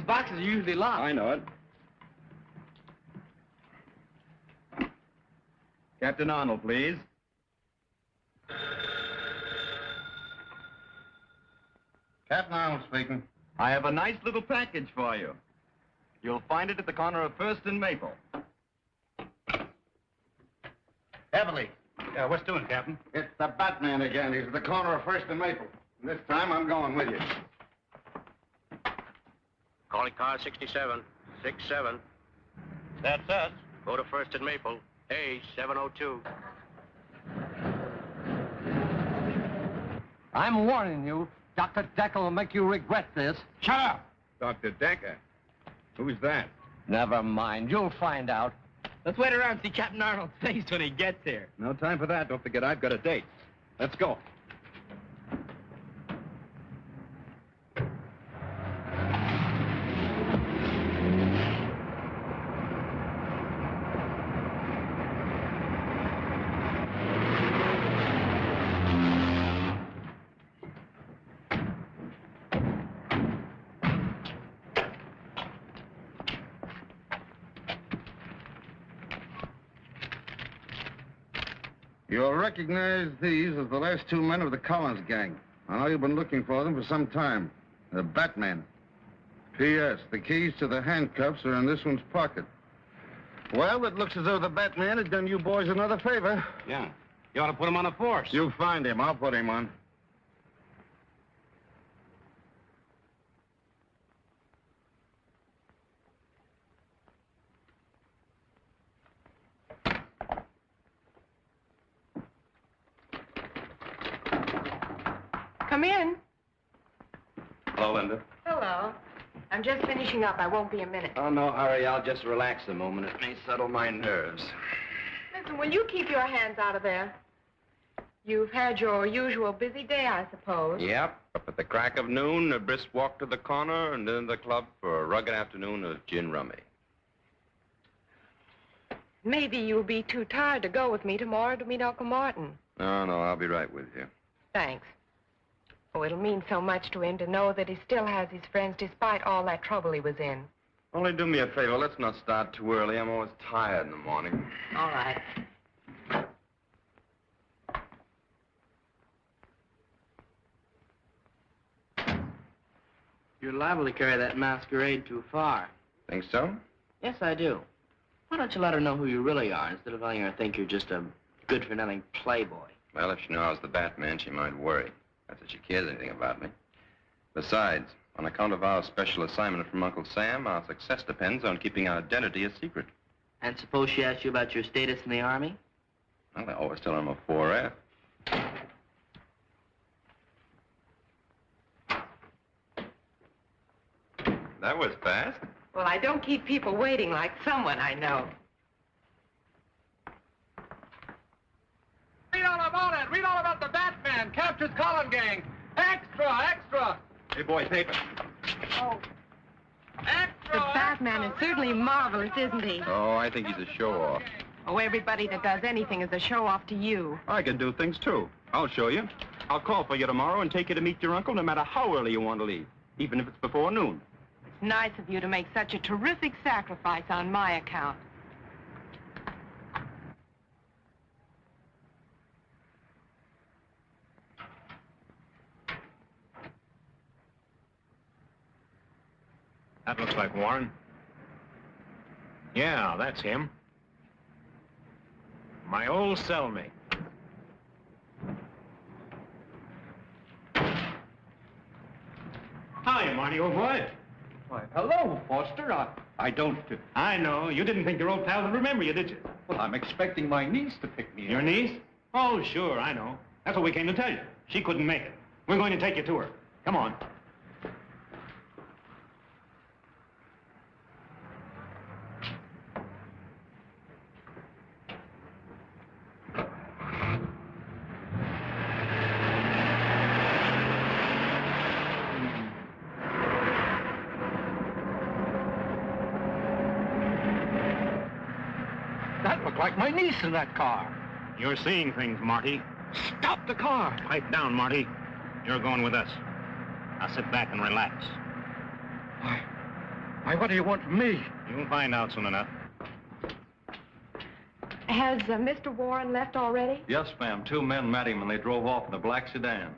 boxes are usually locked. I know it. Captain Arnold, please. Captain Arnold speaking. I have a nice little package for you. You'll find it at the corner of First and Maple. Heavily. Yeah, what's doing, Captain? It's the Batman again. He's at the corner of First and Maple. And this time I'm going with you. Calling car 67. 67. That's us. Go to First and Maple. A 702. I'm warning you. Dr. Daka will make you regret this. Shut up! Dr. Daka. Who's that? Never mind. You'll find out. Let's wait around and see Captain Arnold's face when he gets here. No time for that. Don't forget, I've got a date. Let's go. You'll recognize these as the last two men of the Collins gang. I know you've been looking for them for some time. The Batman. P.S. The keys to the handcuffs are in this one's pocket. Well, it looks as though the Batman has done you boys another favor. Yeah. You ought to put him on a force. You find him. I'll put him on. Come in. Hello, Linda. Hello. I'm just finishing up. I won't be a minute. Oh, no hurry. I'll just relax a moment. It may settle my nerves. Listen, will you keep your hands out of there? You've had your usual busy day, I suppose. Yep. Up at the crack of noon, a brisk walk to the corner, and then the club for a rugged afternoon of gin rummy. Maybe you'll be too tired to go with me tomorrow to meet Uncle Martin. No, I'll be right with you. Thanks. Oh, it'll mean so much to him to know that he still has his friends despite all that trouble he was in. Only do me a favor. Let's not start too early. I'm always tired in the morning. All right. You're liable to carry that masquerade too far. Think so? Yes, I do. Why don't you let her know who you really are instead of letting her think you're just a good-for-nothing playboy? Well, if she knew I was the Batman, she might worry. Not that she cares anything about me. Besides, on account of our special assignment from Uncle Sam, our success depends on keeping our identity a secret. And suppose she asks you about your status in the Army? Well, I always tell her I'm a 4F. That was fast. Well, I don't keep people waiting like someone I know. Read all about it. Read all about the Batman. Captures Collin gang. Extra, extra. Hey, boys, paper. Oh. Extra. The Batman is certainly marvelous, isn't he? Oh, I think he's a show-off. Oh, everybody that does anything is a show-off to you. I can do things, too. I'll show you. I'll call for you tomorrow and take you to meet your uncle no matter how early you want to leave, even if it's before noon. It's nice of you to make such a terrific sacrifice on my account. That looks like Warren. Yeah, that's him. My old cellmate. Hi, Marty, old boy. Why, hello, Foster. I don't... I know. You didn't think your old pal would remember you, did you? Well, I'm expecting my niece to pick me up. Your niece? Oh, sure, I know. That's what we came to tell you. She couldn't make it. We're going to take you to her. Come on. That looked like my niece in that car. You're seeing things, Marty. Stop the car. Pipe down, Marty. You're going with us. Now sit back and relax. Why, what do you want from me? You'll find out soon enough. Has Mr. Warren left already? Yes, ma'am. 2 men met him and they drove off in a black sedan.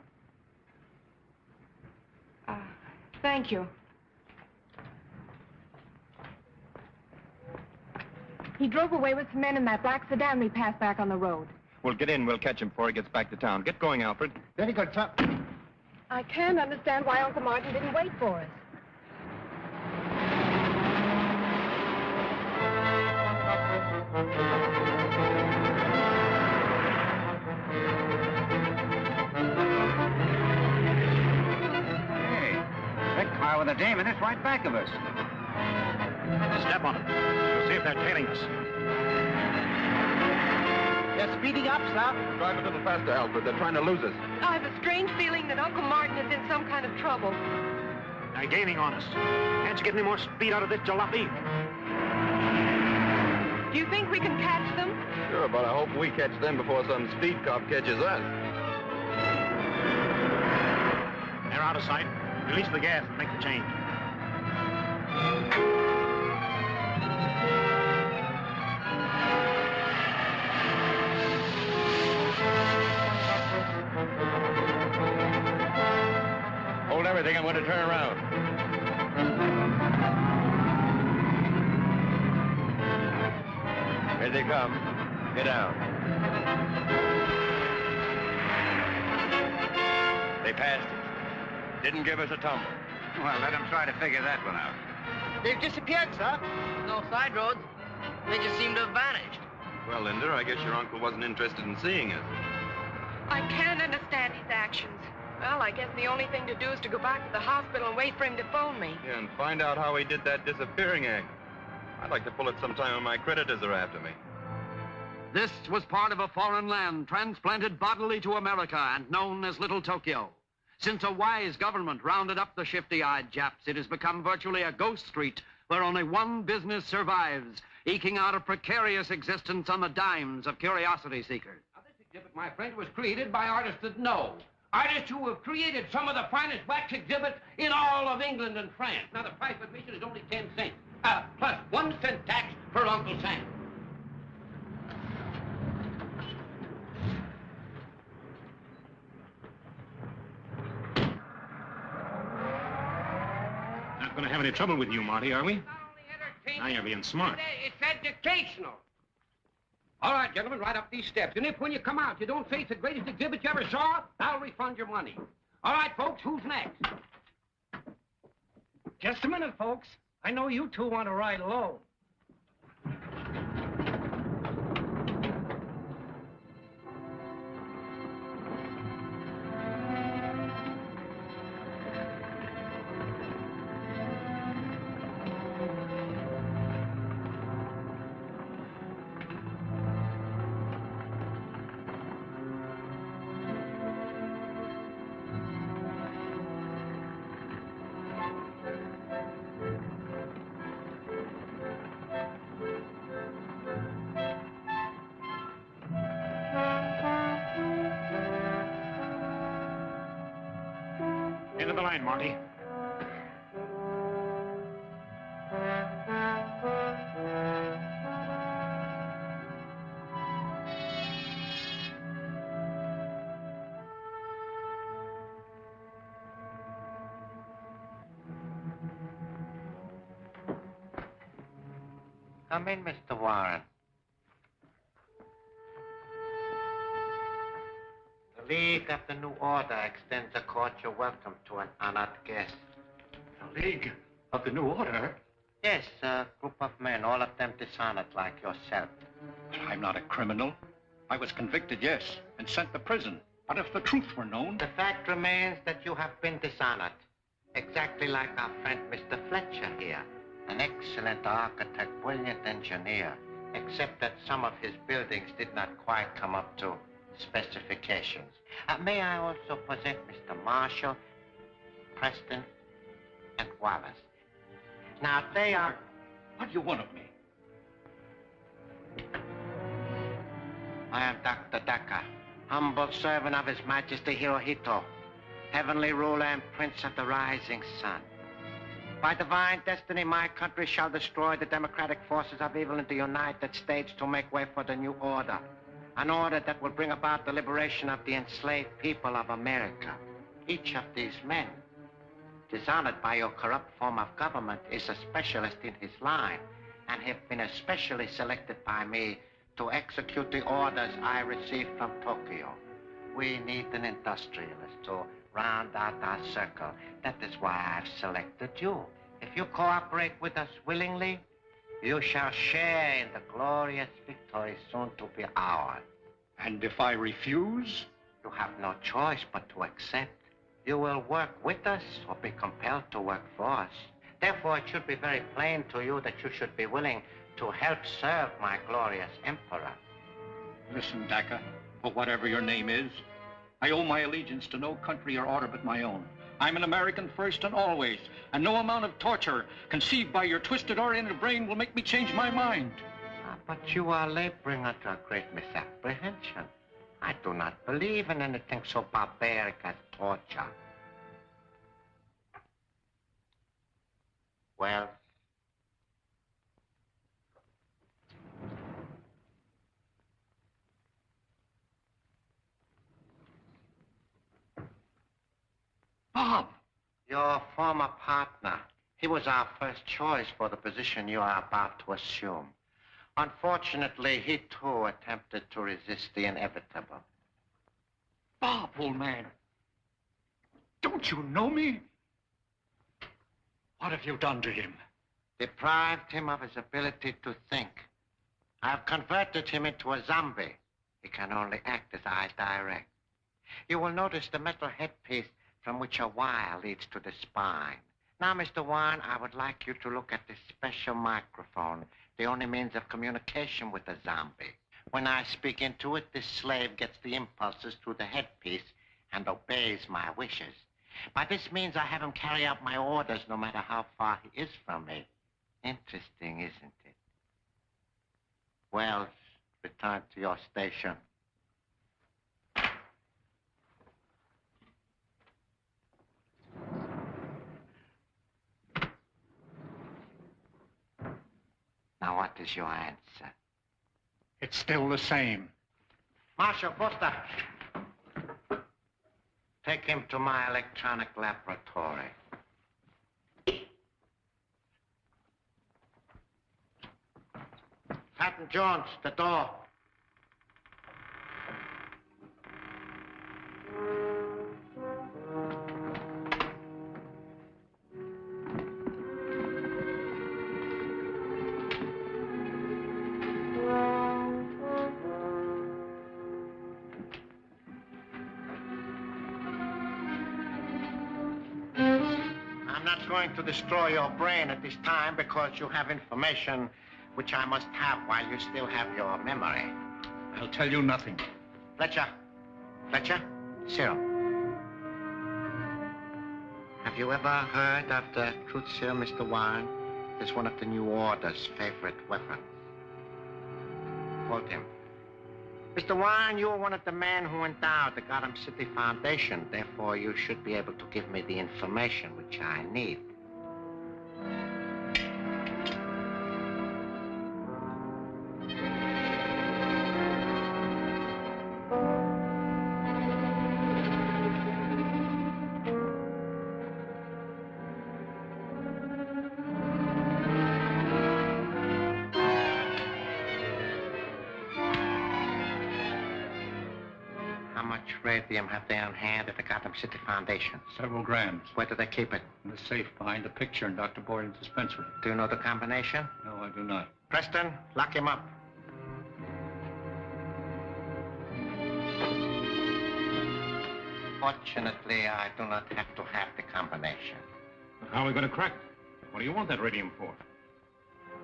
Thank you. He drove away with some men in that black sedan we passed back on the road. We'll get in. We'll catch him before he gets back to town. Get going, Alfred. Very good, sir. I can't understand why Uncle Martin didn't wait for us. Car with a dame and it's right back of us. Step on it. We'll see if they're tailing us. They're speeding up, sir. Drive a little faster, Alfred. They're trying to lose us. I have a strange feeling that Uncle Martin is in some kind of trouble. They're gaining on us. Can't you get any more speed out of this jalopy? Do you think we can catch them? Sure, but I hope we catch them before some speed cop catches us. They're out of sight. Release the gas and make the change. Hold everything. I'm going to turn around. Here they come. Get down. They passed us. Didn't give us a tumble. Well, let them try to figure that one out. They've disappeared, sir. No side roads. They just seem to have vanished. Well, Linda, I guess your uncle wasn't interested in seeing us. I can't understand his actions. Well, I guess the only thing to do is to go back to the hospital and wait for him to phone me. Yeah, and find out how he did that disappearing act. I'd like to pull it sometime when my creditors are after me. This was part of a foreign land transplanted bodily to America and known as Little Tokyo. Since a wise government rounded up the shifty-eyed Japs, it has become virtually a ghost street where only one business survives, eking out a precarious existence on the dimes of curiosity seekers. Now, this exhibit, my friend, was created by artists that know. Artists who have created some of the finest wax exhibits in all of England and France. Now, the price of admission is only 10 cents, plus 1 cent tax for Uncle Sam. Not going to have any trouble with you, Marty, are we? Not only entertaining, Now you're being smart. It's educational. All right, gentlemen, right up these steps. And if when you come out you don't say it's the greatest exhibit you ever saw, I'll refund your money. All right, folks, who's next? Just a minute, folks. I know you two want to ride alone. Into the line, Marty. Come in, Mr. Warren. The League of the New Order extends a cordial welcome to an honored guest. The League of the New Order? Yes, a group of men, all of them dishonored like yourself. I'm not a criminal. I was convicted, yes, and sent to prison. But if the truth were known... The fact remains that you have been dishonored. Exactly like our friend Mr. Fletcher here. An excellent architect, brilliant engineer, except that some of his buildings did not quite come up to specifications. May I also present Mr. Marshall, Preston, and Wallace. Now, they are... What do you want of me? I am Dr. Daka, humble servant of His Majesty Hirohito, heavenly ruler and prince of the rising sun. By divine destiny, my country shall destroy the democratic forces of evil in the United States to make way for the new order. An order that will bring about the liberation of the enslaved people of America. Each of these men, dishonored by your corrupt form of government, is a specialist in his line and have been especially selected by me to execute the orders I received from Tokyo. We need an industrialist to round out our circle. That is why I've selected you. If you cooperate with us willingly, you shall share in the glorious victory soon to be ours. And if I refuse? You have no choice but to accept. You will work with us or be compelled to work for us. Therefore, it should be very plain to you that you should be willing to help serve my glorious emperor. Listen, Daka, for whatever your name is, I owe my allegiance to no country or order but my own. I'm an American first and always, and no amount of torture conceived by your twisted oriented brain will make me change my mind. But you are laboring under a great misapprehension. I do not believe in anything so barbaric as torture. Well, Bob! Your former partner. He was our first choice for the position you are about to assume. Unfortunately, he too attempted to resist the inevitable. Bob, old man. Don't you know me? What have you done to him? Deprived him of his ability to think. I have converted him into a zombie. He can only act as I direct. You will notice the metal headpiece from which a wire leads to the spine. Now, Mr. Warren, I would like you to look at this special microphone, the only means of communication with a zombie. When I speak into it, this slave gets the impulses through the headpiece and obeys my wishes. By this means, I have him carry out my orders no matter how far he is from me. Interesting, isn't it? Wells, return to your station. Now, what is your answer? It's still the same. Marshal Foster, take him to my electronic laboratory. Patton Jones, the door. I'm not going to destroy your brain at this time because you have information which I must have while you still have your memory. I'll tell you nothing. Fletcher. Fletcher, serum. Have you ever heard of the truth serum, Mr. Warren? It's one of the New Order's favorite weapons. Quote him. Mr. Warren, you are one of the men who endowed the Gotham City Foundation. Therefore, you should be able to give me the information which I need. How much radium have they on hand at the Gotham City Foundation? Several grams. Where do they keep it? In the safe behind the picture in Dr. Boyden's dispensary. Do you know the combination? No, I do not. Preston, lock him up. Fortunately, I do not have to have the combination. How are we going to crack it? What do you want that radium for?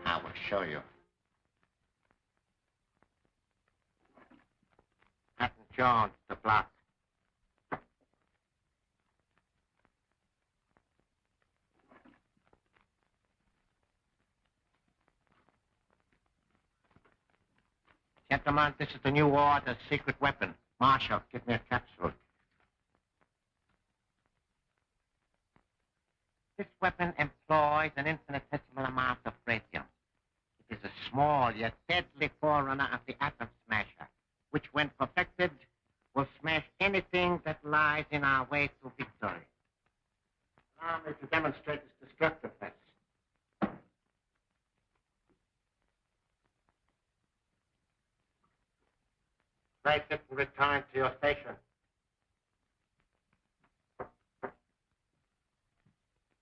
I will show you. Patton Jones, the block. Gentlemen, this is the New Order's secret weapon. Marshal, give me a capsule. This weapon employs an infinitesimal amount of radium. It is a small yet deadly forerunner of the atom smasher, which, when perfected, will smash anything that lies in our way to victory. Allow me to demonstrate its destructiveness. Take it and return to your station.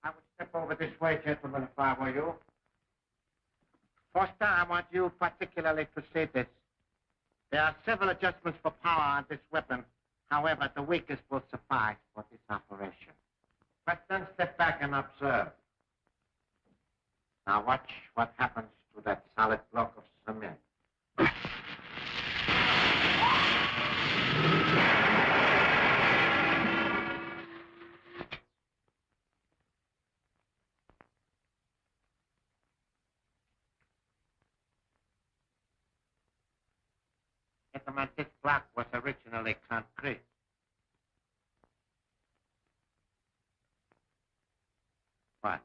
I would step over this way, gentlemen, if I were you. Foster, I want you particularly to see this. There are several adjustments for power on this weapon. However, the weakest will suffice for this operation. But then step back and observe. Now watch what happens to that solid block of cement. Gentlemen, this block was originally concrete. What?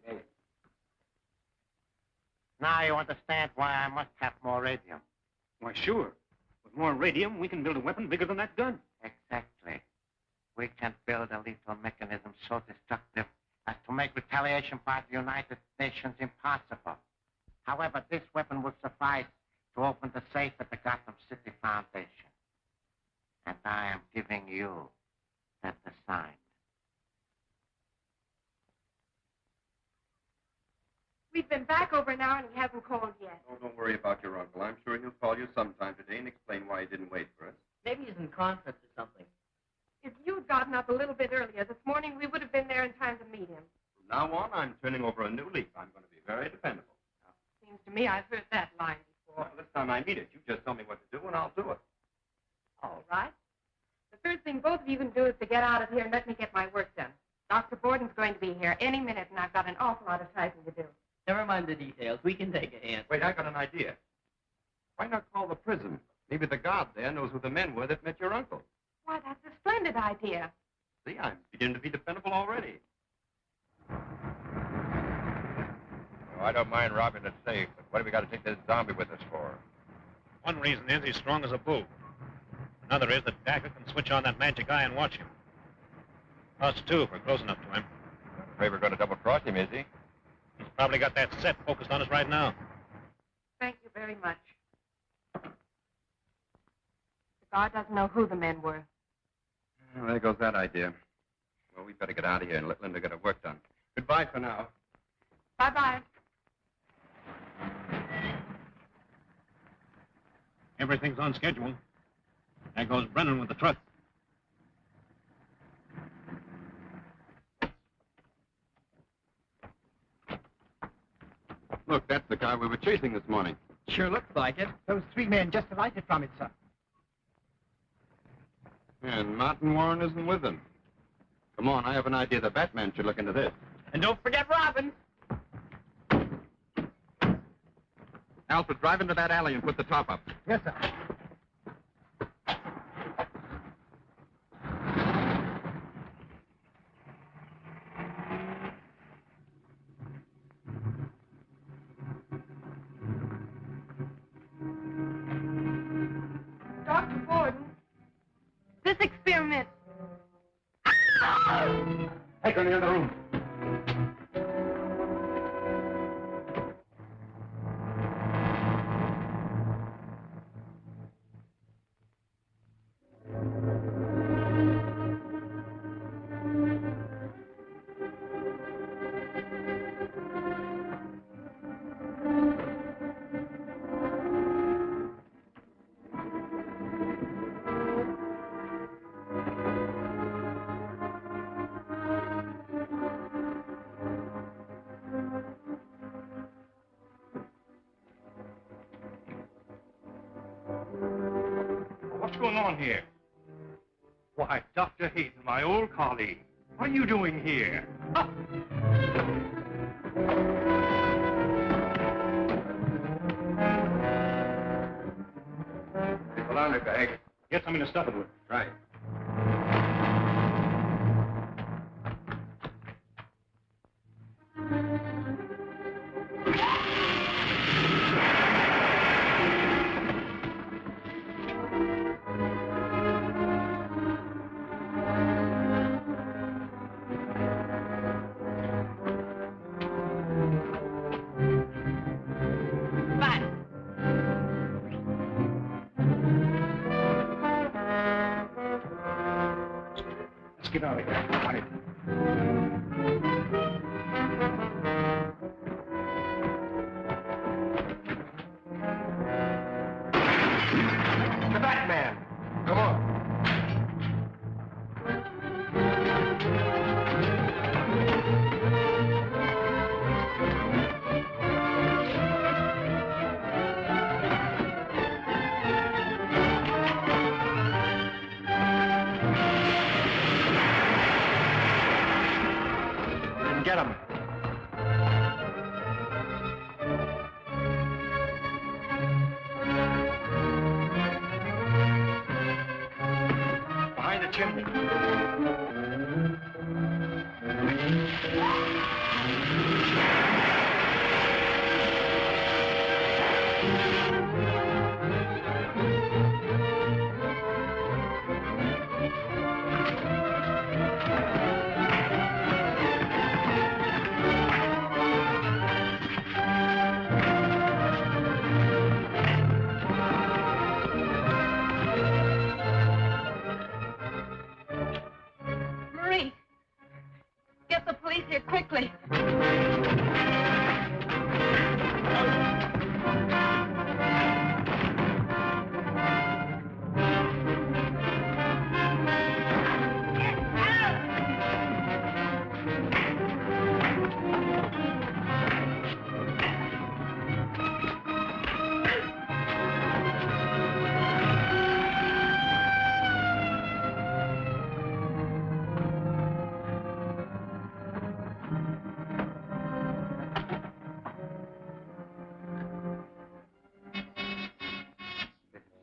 Yes. Now you understand why I must have more radium. Why, sure. With more radium, we can build a weapon bigger than that gun. Exactly. We can build a lethal mechanism so destructive as to make retaliation by the United Nations impossible. However, this weapon will suffice to open the safe at the Gotham City Foundation. And I am giving you that assignment. We've been back over an hour and he hasn't called yet. Oh, don't worry about your uncle. I'm sure he'll call you sometime today and explain why he didn't wait for us. Maybe he's in conference or something. If you'd gotten up a little bit earlier this morning, we would have been there in time to meet him. From now on, I'm turning over a new leaf. I'm going to be very dependable. Seems to me I've heard that line before. Well, this time I mean it. You just tell me what to do and I'll do it. All right. The first thing both of you can do is to get out of here and let me get my work done. Dr. Borden's going to be here any minute, and I've got an awful lot of typing to do. Never mind the details. We can take a hand. Wait, I got an idea. Why not call the prison? Maybe the guard there knows who the men were that met your uncle. Why, that's a splendid idea. See, I'm beginning to be dependable already. Oh, I don't mind robbing the safe, but what have we got to take this zombie with us for? One reason is he's strong as a bull. Another is that Daka can switch on that magic eye and watch him. Us, too, if we're close enough to him. I'm afraid we're going to double-cross him, is he? He's probably got that set focused on us right now. Thank you very much. The guard doesn't know who the men were. Well, there goes that idea. Well, we'd better get out of here and let Linda get her work done. Goodbye for now. Bye-bye. Everything's on schedule. There goes Brennan with the truck. Look, that's the car we were chasing this morning. Sure looks like it. Those three men just alighted from it, sir. And Martin Warren isn't with them. Come on, I have an idea the Batman should look into this. And don't forget Robin. Alfred, drive into that alley and put the top up. Yes, sir. Dr. Borden, this experiment... Take her in the other room. What's going on here? Why, Dr. Hayden, my old colleague. What are you doing here? Ah! The laundry bag. Get something to stuff it with. Right. get out of here. Got it. The Batman. Come on. Get him. Behind the chimney. Marie, get the police here quickly.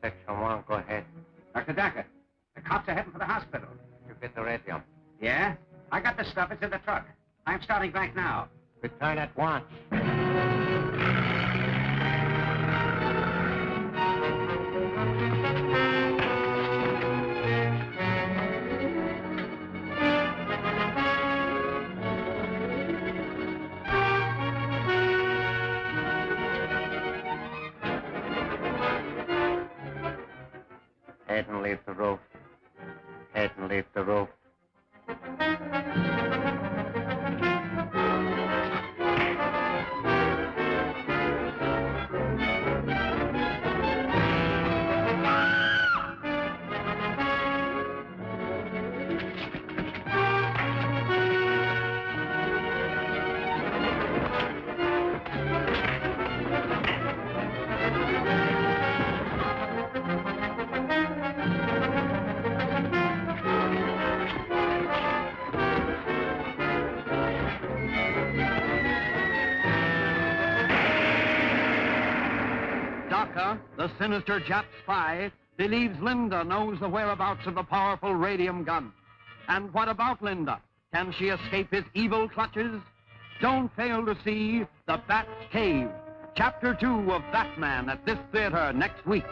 Section 1, go ahead. Dr. Daka, the cops are heading for the hospital. You get the radio. Yeah? I got the stuff. It's in the truck. I'm starting back now. Return at once. Head and leave the roof. Head and leave the roof. Daka, the sinister Jap spy, believes Linda knows the whereabouts of the powerful radium gun. And what about Linda? Can she escape his evil clutches? Don't fail to see The Bat's Cave, Chapter 2 of Batman at this theater next week.